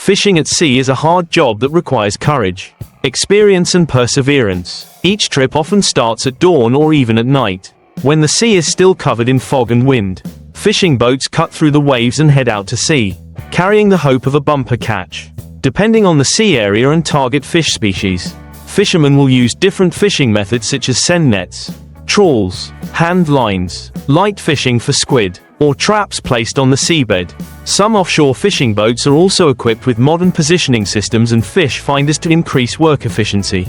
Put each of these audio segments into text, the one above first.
Fishing at sea is a hard job that requires courage, experience and perseverance. Each trip often starts at dawn or even at night, when the sea is still covered in fog and wind. Fishing boats cut through the waves and head out to sea, carrying the hope of a bumper catch. Depending on the sea area and target fish species, fishermen will use different fishing methods such as send nets, trawls, hand lines, light fishing for squid, or traps placed on the seabed. Some offshore fishing boats are also equipped with modern positioning systems and fish finders to increase work efficiency.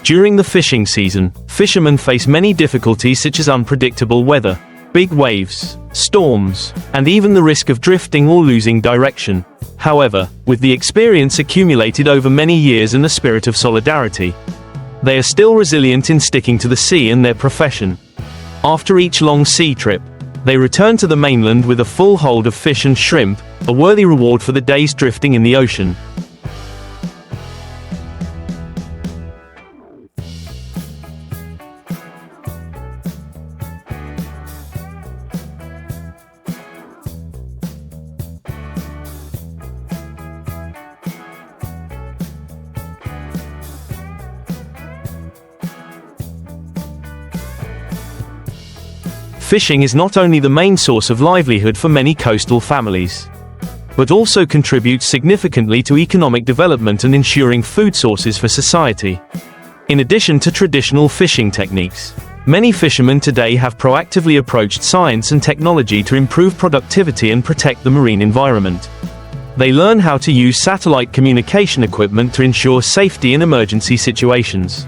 During the fishing season, fishermen face many difficulties such as unpredictable weather, big waves, storms, and even the risk of drifting or losing direction. However, with the experience accumulated over many years and the spirit of solidarity, they are still resilient in sticking to the sea and their profession. After each long sea trip, they return to the mainland with a full hold of fish and shrimp, a worthy reward for the days drifting in the ocean. Fishing is not only the main source of livelihood for many coastal families, but also contributes significantly to economic development and ensuring food sources for society. In addition to traditional fishing techniques, many fishermen today have proactively approached science and technology to improve productivity and protect the marine environment. They learn how to use satellite communication equipment to ensure safety in emergency situations,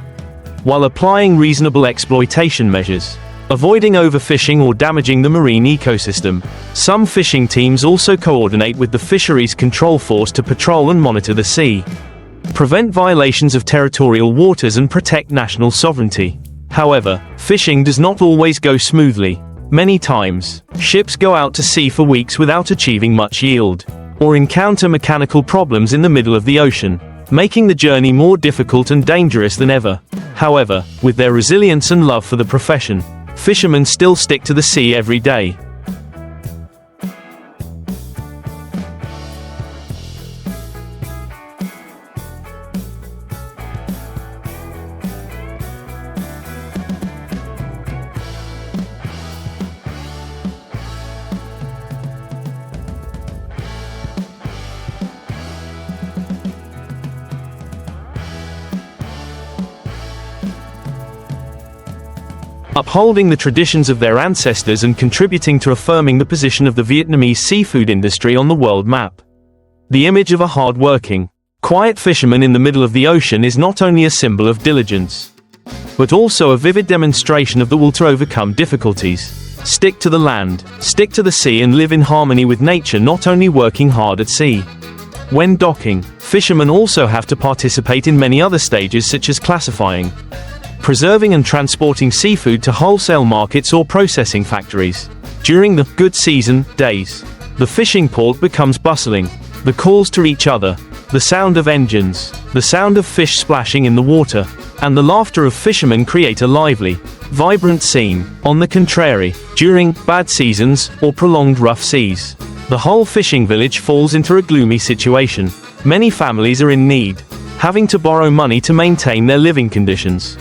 while applying reasonable exploitation measures, avoiding overfishing or damaging the marine ecosystem. Some fishing teams also coordinate with the Fisheries Control Force to patrol and monitor the sea, prevent violations of territorial waters and protect national sovereignty. However, fishing does not always go smoothly. Many times, ships go out to sea for weeks without achieving much yield, or encounter mechanical problems in the middle of the ocean, making the journey more difficult and dangerous than ever. However, with their resilience and love for the profession, fishermen still stick to the sea every day. Upholding the traditions of their ancestors and contributing to affirming the position of the Vietnamese seafood industry on the world map. The image of a hard-working, quiet fisherman in the middle of the ocean is not only a symbol of diligence, but also a vivid demonstration of the will to overcome difficulties, stick to the land, stick to the sea and live in harmony with nature, not only working hard at sea. When docking, fishermen also have to participate in many other stages such as classifying, preserving and transporting seafood to wholesale markets or processing factories. During the good season days, the fishing port becomes bustling. The calls to each other, the sound of engines, the sound of fish splashing in the water, and the laughter of fishermen create a lively, vibrant scene. On the contrary, during bad seasons or prolonged rough seas, the whole fishing village falls into a gloomy situation. Many families are in need, having to borrow money to maintain their living conditions.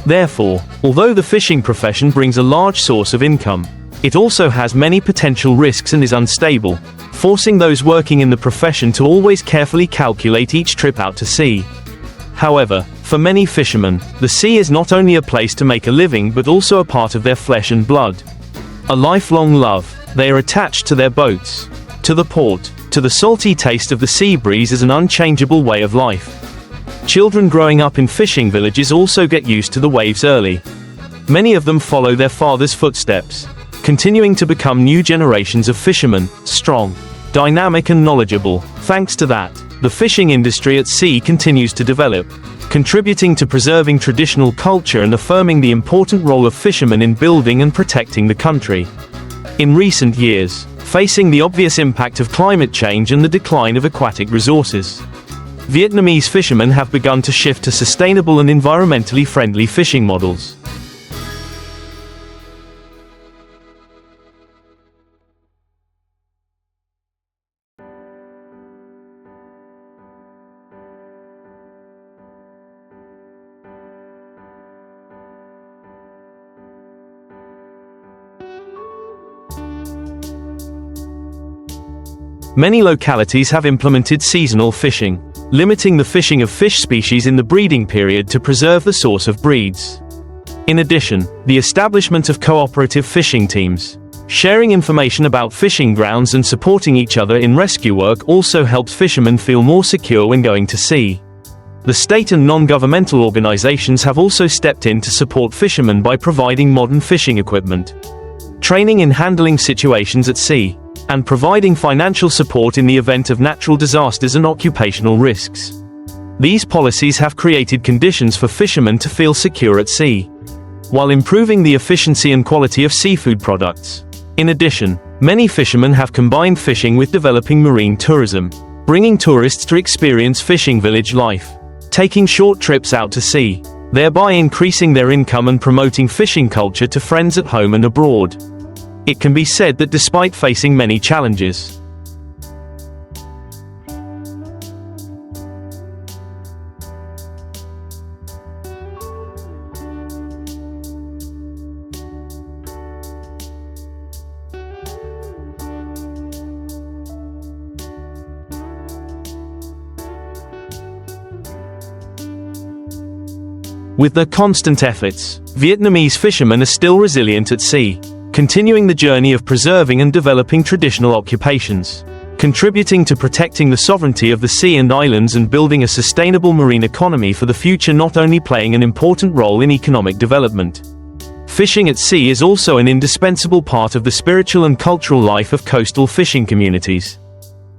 Therefore, although the fishing profession brings a large source of income, it also has many potential risks and is unstable, forcing those working in the profession to always carefully calculate each trip out to sea. However, for many fishermen, the sea is not only a place to make a living but also a part of their flesh and blood. A lifelong love. They are attached to their boats, to the port, to the salty taste of the sea breeze as an unchangeable way of life. Children growing up in fishing villages also get used to the waves early. Many of them follow their father's footsteps, continuing to become new generations of fishermen, strong, dynamic and knowledgeable. Thanks to that, the fishing industry at sea continues to develop, contributing to preserving traditional culture and affirming the important role of fishermen in building and protecting the country. In recent years, facing the obvious impact of climate change and the decline of aquatic resources, Vietnamese fishermen have begun to shift to sustainable and environmentally friendly fishing models. Many localities have implemented seasonal fishing, limiting the fishing of fish species in the breeding period to preserve the source of breeds. In addition, the establishment of cooperative fishing teams, sharing information about fishing grounds and supporting each other in rescue work also helps fishermen feel more secure when going to sea. The state and non-governmental organizations have also stepped in to support fishermen by providing modern fishing equipment, training in handling situations at sea, and providing financial support in the event of natural disasters and occupational risks. These policies have created conditions for fishermen to feel secure at sea, while improving the efficiency and quality of seafood products. In addition, many fishermen have combined fishing with developing marine tourism, bringing tourists to experience fishing village life, taking short trips out to sea, thereby increasing their income and promoting fishing culture to friends at home and abroad. It can be said that despite facing many challenges, with their constant efforts, Vietnamese fishermen are still resilient at sea, continuing the journey of preserving and developing traditional occupations, contributing to protecting the sovereignty of the sea and islands and building a sustainable marine economy for the future, not only playing an important role in economic development. Fishing at sea is also an indispensable part of the spiritual and cultural life of coastal fishing communities.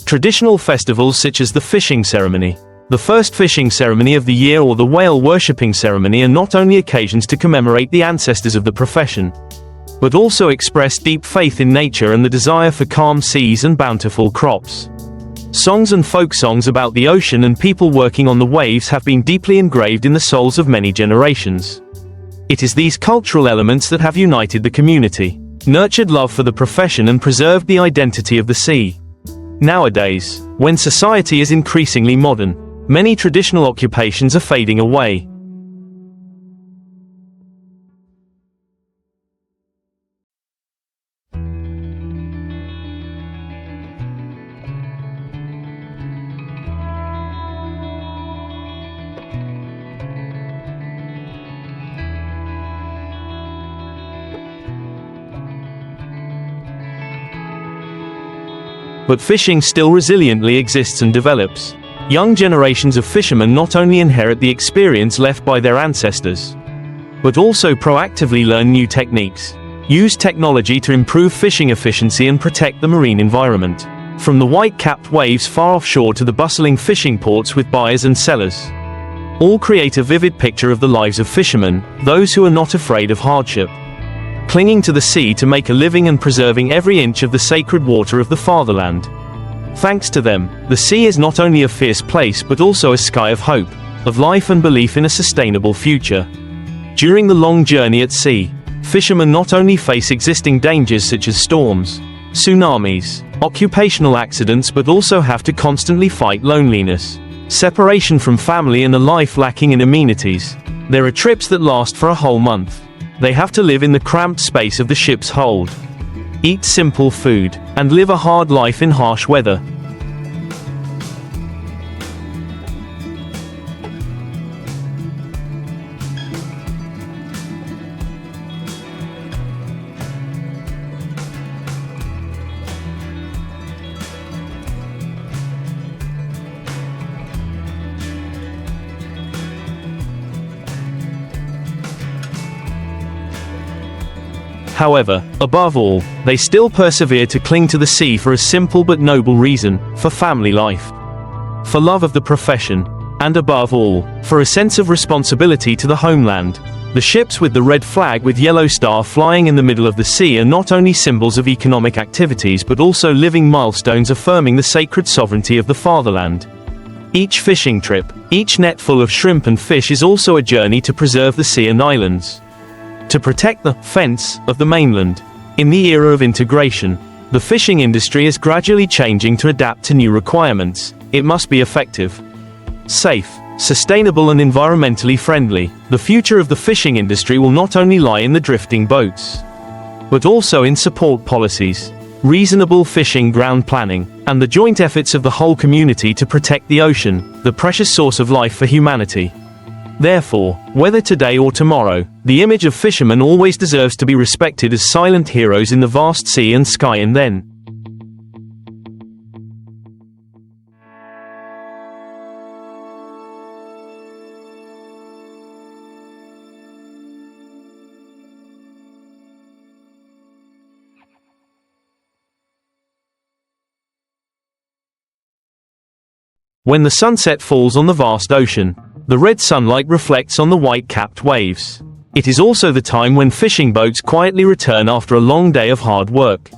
Traditional festivals such as the fishing ceremony, the first fishing ceremony of the year, or the whale worshipping ceremony are not only occasions to commemorate the ancestors of the profession, but also express deep faith in nature and the desire for calm seas and bountiful crops. Songs and folk songs about the ocean and people working on the waves have been deeply engraved in the souls of many generations. It is these cultural elements that have united the community, nurtured love for the profession and preserved the identity of the sea. Nowadays, when society is increasingly modern, many traditional occupations are fading away. But fishing still resiliently exists and develops. Young generations of fishermen not only inherit the experience left by their ancestors, but also proactively learn new techniques, use technology to improve fishing efficiency and protect the marine environment. From the white-capped waves far offshore to the bustling fishing ports with buyers and sellers, all create a vivid picture of the lives of fishermen, those who are not afraid of hardship, clinging to the sea to make a living and preserving every inch of the sacred water of the fatherland. Thanks to them, the sea is not only a fierce place but also a sky of hope, of life and belief in a sustainable future. During the long journey at sea, fishermen not only face existing dangers such as storms, tsunamis, occupational accidents, but also have to constantly fight loneliness, separation from family and a life lacking in amenities. There are trips that last for a whole month. They have to live in the cramped space of the ship's hold, eat simple food, and live a hard life in harsh weather. However, above all, they still persevere to cling to the sea for a simple but noble reason: for family life. For love of the profession, And above all, for a sense of responsibility to the homeland. The ships with the red flag with yellow star flying in the middle of the sea are not only symbols of economic activities but also living milestones affirming the sacred sovereignty of the fatherland. Each fishing trip, each net full of shrimp and fish is also a journey to preserve the sea and islands. To protect the fence of the mainland. In the era of integration, the fishing industry is gradually changing to adapt to new requirements. It must be effective, safe, sustainable and environmentally friendly. The future of the fishing industry will not only lie in the drifting boats, but also in support policies, reasonable fishing ground planning, and the joint efforts of the whole community to protect the ocean, the precious source of life for humanity. Therefore, whether today or tomorrow, the image of fishermen always deserves to be respected as silent heroes in the vast sea and sky. And then, when the sunset falls on the vast ocean, the red sunlight reflects on the white-capped waves. It is also the time when fishing boats quietly return after a long day of hard work.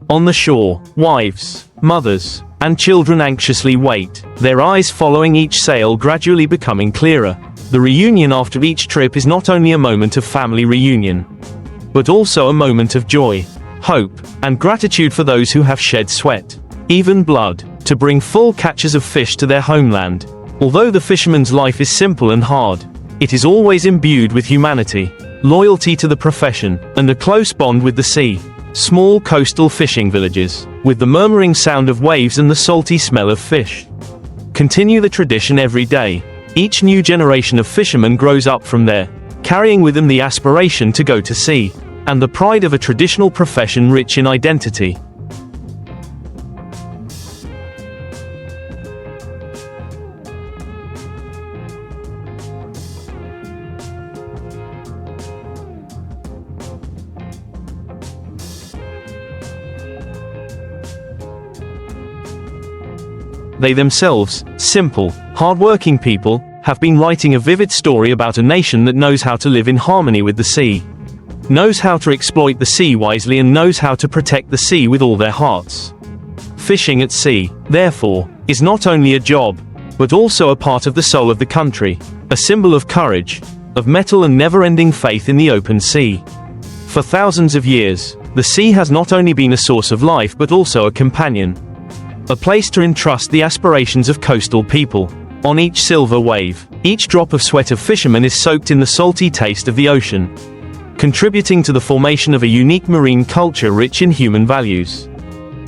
On the shore, wives, mothers, and children anxiously wait, their eyes following each sail gradually becoming clearer. The reunion after each trip is not only a moment of family reunion, but also a moment of joy, hope, and gratitude for those who have shed sweat, even blood, to bring full catches of fish to their homeland. Although the fisherman's life is simple and hard, it is always imbued with humanity, loyalty to the profession, and a close bond with the sea. Small coastal fishing villages, with the murmuring sound of waves and the salty smell of fish, continue the tradition every day. Each new generation of fishermen grows up from there, carrying with them the aspiration to go to sea, and the pride of a traditional profession rich in identity. They themselves, simple, hard-working people, have been writing a vivid story about a nation that knows how to live in harmony with the sea, knows how to exploit the sea wisely and knows how to protect the sea with all their hearts. Fishing at sea, therefore, is not only a job, but also a part of the soul of the country, a symbol of courage, of mettle and never-ending faith in the open sea. For thousands of years, the sea has not only been a source of life but also a companion, a place to entrust the aspirations of coastal people. On each silver wave, each drop of sweat of fishermen is soaked in the salty taste of the ocean, contributing to the formation of a unique marine culture rich in human values.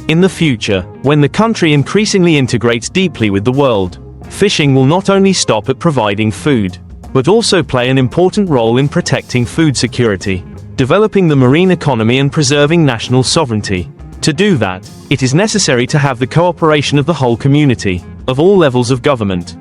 In the future, when the country increasingly integrates deeply with the world, fishing will not only stop at providing food, but also play an important role in protecting food security, developing the marine economy and preserving national sovereignty. To do that, it is necessary to have the cooperation of the whole community, of all levels of government.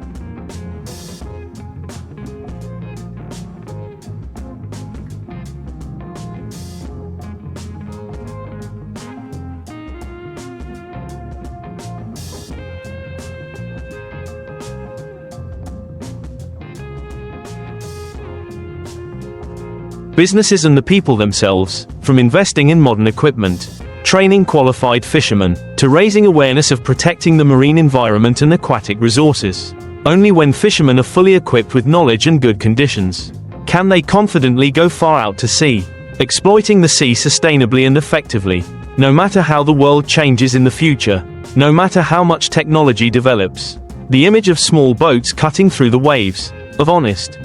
Businesses and the people themselves, from investing in modern equipment, training qualified fishermen, to raising awareness of protecting the marine environment and aquatic resources. Only when fishermen are fully equipped with knowledge and good conditions, can they confidently go far out to sea, exploiting the sea sustainably and effectively. No matter how the world changes in the future, no matter how much technology develops, the image of small boats cutting through the waves, of honest,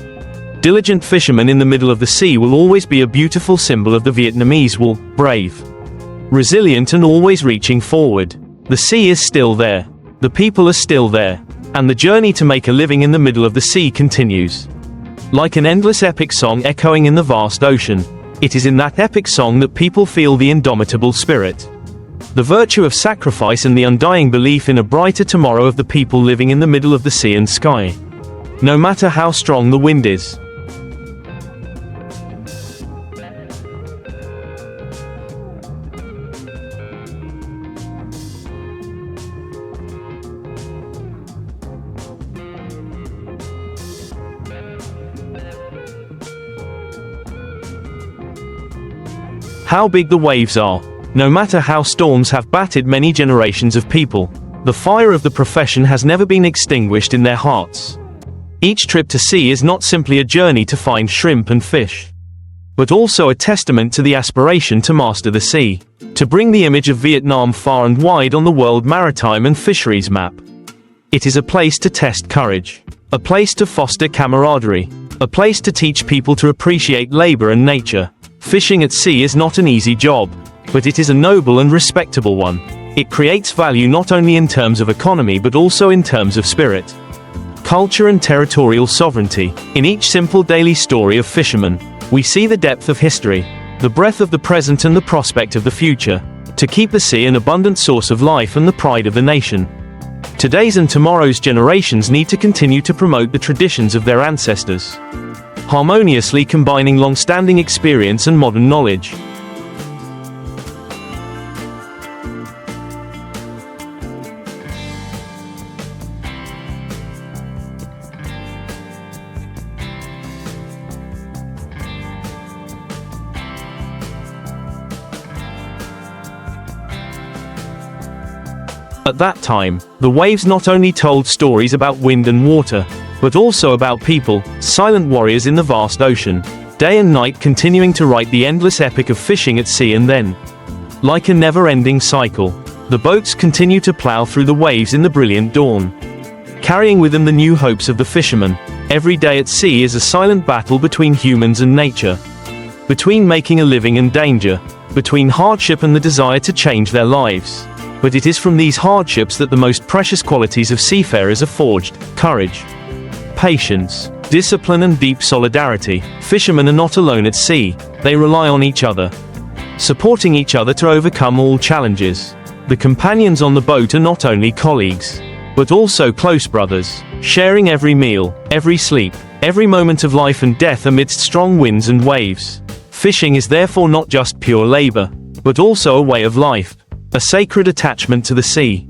diligent fishermen in the middle of the sea will always be a beautiful symbol of the Vietnamese wool, brave, resilient and always reaching forward. The sea is still there, the people are still there, and the journey to make a living in the middle of the sea continues. Like an endless epic song echoing in the vast ocean, it is in that epic song that people feel the indomitable spirit, the virtue of sacrifice and the undying belief in a brighter tomorrow of the people living in the middle of the sea and sky. No matter how strong the wind is. how big the waves are. No matter how storms have battered many generations of people, the fire of the profession has never been extinguished in their hearts. Each trip to sea is not simply a journey to find shrimp and fish, but also a testament to the aspiration to master the sea, to bring the image of Vietnam far and wide on the world maritime and fisheries map. It is a place to test courage, a place to foster camaraderie, a place to teach people to appreciate labor and nature. Fishing at sea is not an easy job, but it is a noble and respectable one. It creates value not only in terms of economy but also in terms of spirit, culture and territorial sovereignty. In each simple daily story of fishermen, we see the depth of history, the breadth of the present and the prospect of the future, to keep the sea an abundant source of life and the pride of the nation. Today's and tomorrow's generations need to continue to promote the traditions of their ancestors, harmoniously combining long-standing experience and modern knowledge. At that time, the waves not only told stories about wind and water, but also about people, silent warriors in the vast ocean, day and night continuing to write the endless epic of fishing at sea. And then, like a never-ending cycle, the boats continue to plow through the waves in the brilliant dawn, carrying with them the new hopes of the fishermen. Every day at sea is a silent battle between humans and nature, between making a living and danger, between hardship and the desire to change their lives. But it is from these hardships that the most precious qualities of seafarers are forged: courage, patience, discipline and deep solidarity. Fishermen are not alone at sea, they rely on each other, supporting each other to overcome all challenges. The companions on the boat are not only colleagues, but also close brothers, sharing every meal, every sleep, every moment of life and death amidst strong winds and waves. Fishing is therefore not just pure labor, but also a way of life, a sacred attachment to the sea.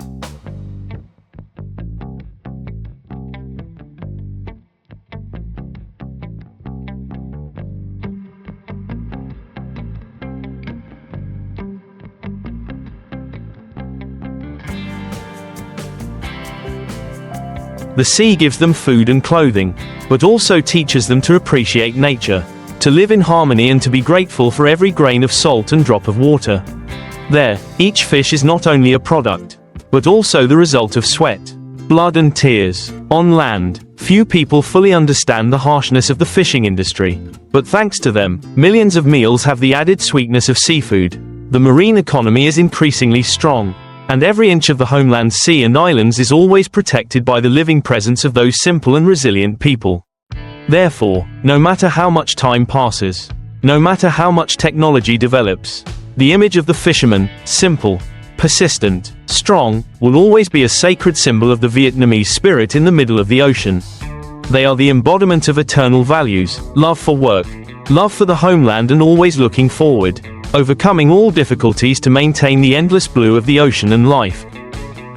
The sea gives them food and clothing, but also teaches them to appreciate nature, to live in harmony and to be grateful for every grain of salt and drop of water. There, each fish is not only a product, but also the result of sweat, blood and tears. On land, few people fully understand the harshness of the fishing industry, but thanks to them, millions of meals have the added sweetness of seafood. The marine economy is increasingly strong, and every inch of the homeland sea and islands is always protected by the living presence of those simple and resilient people. Therefore, no matter how much time passes, no matter how much technology develops, the image of the fisherman, simple, persistent, strong, will always be a sacred symbol of the Vietnamese spirit in the middle of the ocean. They are the embodiment of eternal values: love for work, love for the homeland, and always looking forward, overcoming all difficulties to maintain the endless blue of the ocean and life.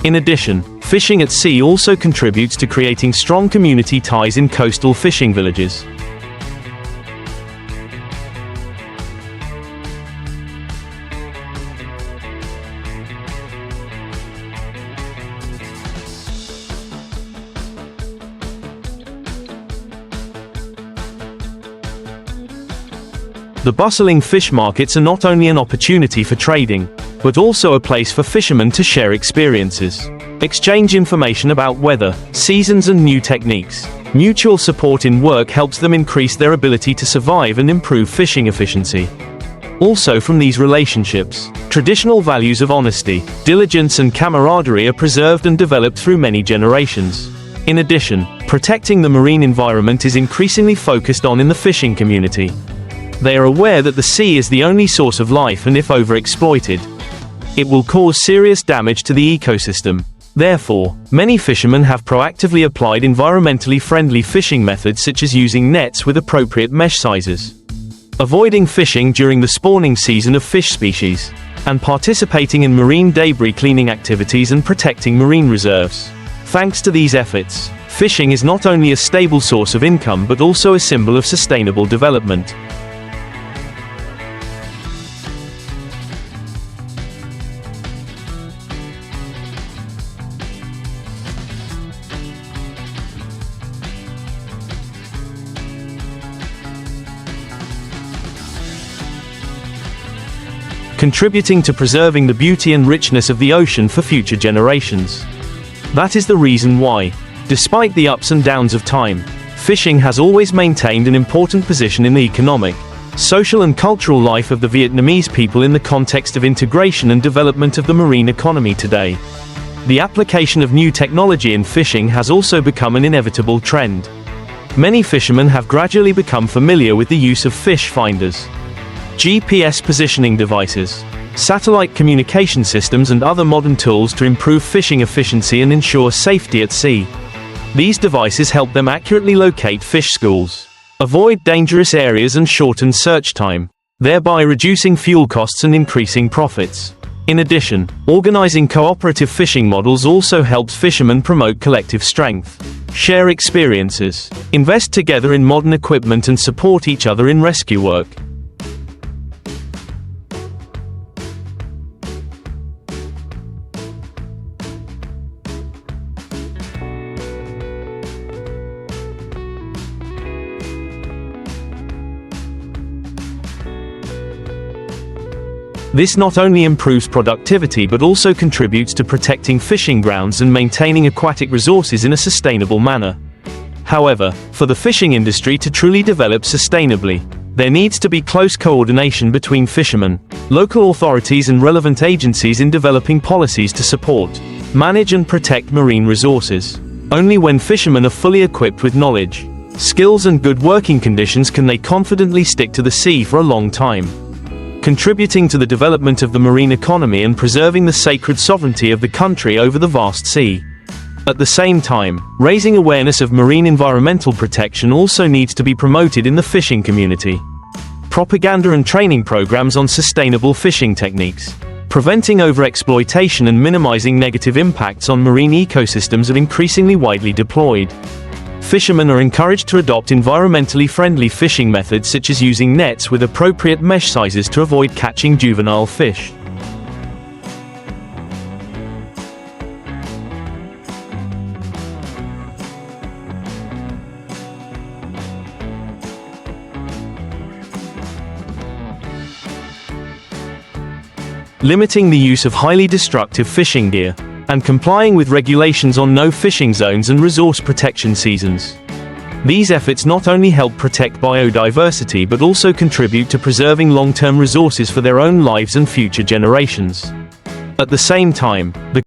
In addition, fishing at sea also contributes to creating strong community ties in coastal fishing villages. The bustling fish markets are not only an opportunity for trading, but also a place for fishermen to share experiences, exchange information about weather, seasons and new techniques. Mutual support in work helps them increase their ability to survive and improve fishing efficiency. Also from these relationships, traditional values of honesty, diligence and camaraderie are preserved and developed through many generations. In addition, protecting the marine environment is increasingly focused on in the fishing community. They are aware that the sea is the only source of life, and if overexploited, it will cause serious damage to the ecosystem. Therefore, many fishermen have proactively applied environmentally friendly fishing methods such as using nets with appropriate mesh sizes, avoiding fishing during the spawning season of fish species, and participating in marine debris cleaning activities and protecting marine reserves. Thanks to these efforts, fishing is not only a stable source of income but also a symbol of sustainable development. contributing to preserving the beauty and richness of the ocean for future generations. That is the reason why, despite the ups and downs of time, fishing has always maintained an important position in the economic, social and cultural life of the Vietnamese people in the context of integration and development of the marine economy today. The application of new technology in fishing has also become an inevitable trend. Many fishermen have gradually become familiar with the use of fish finders, GPS positioning devices, satellite communication systems and other modern tools to improve fishing efficiency and ensure safety at sea. These devices help them accurately locate fish schools, avoid dangerous areas and shorten search time, thereby reducing fuel costs and increasing profits. In addition, organizing cooperative fishing models also helps fishermen promote collective strength, share experiences, invest together in modern equipment and support each other in rescue work. This not only improves productivity but also contributes to protecting fishing grounds and maintaining aquatic resources in a sustainable manner. However, for the fishing industry to truly develop sustainably, there needs to be close coordination between fishermen, local authorities and relevant agencies in developing policies to support, manage and protect marine resources. Only when fishermen are fully equipped with knowledge, skills and good working conditions can they confidently stick to the sea for a long time, contributing to the development of the marine economy and preserving the sacred sovereignty of the country over the vast sea. At the same time, raising awareness of marine environmental protection also needs to be promoted in the fishing community. Propaganda and training programs on sustainable fishing techniques, preventing overexploitation and minimizing negative impacts on marine ecosystems are increasingly widely deployed. Fishermen are encouraged to adopt environmentally friendly fishing methods such as using nets with appropriate mesh sizes to avoid catching juvenile fish. Limiting the use of highly destructive fishing gear, and complying with regulations on no fishing zones and resource protection seasons. These efforts not only help protect biodiversity but also contribute to preserving long-term resources for their own lives and future generations. At the same time, the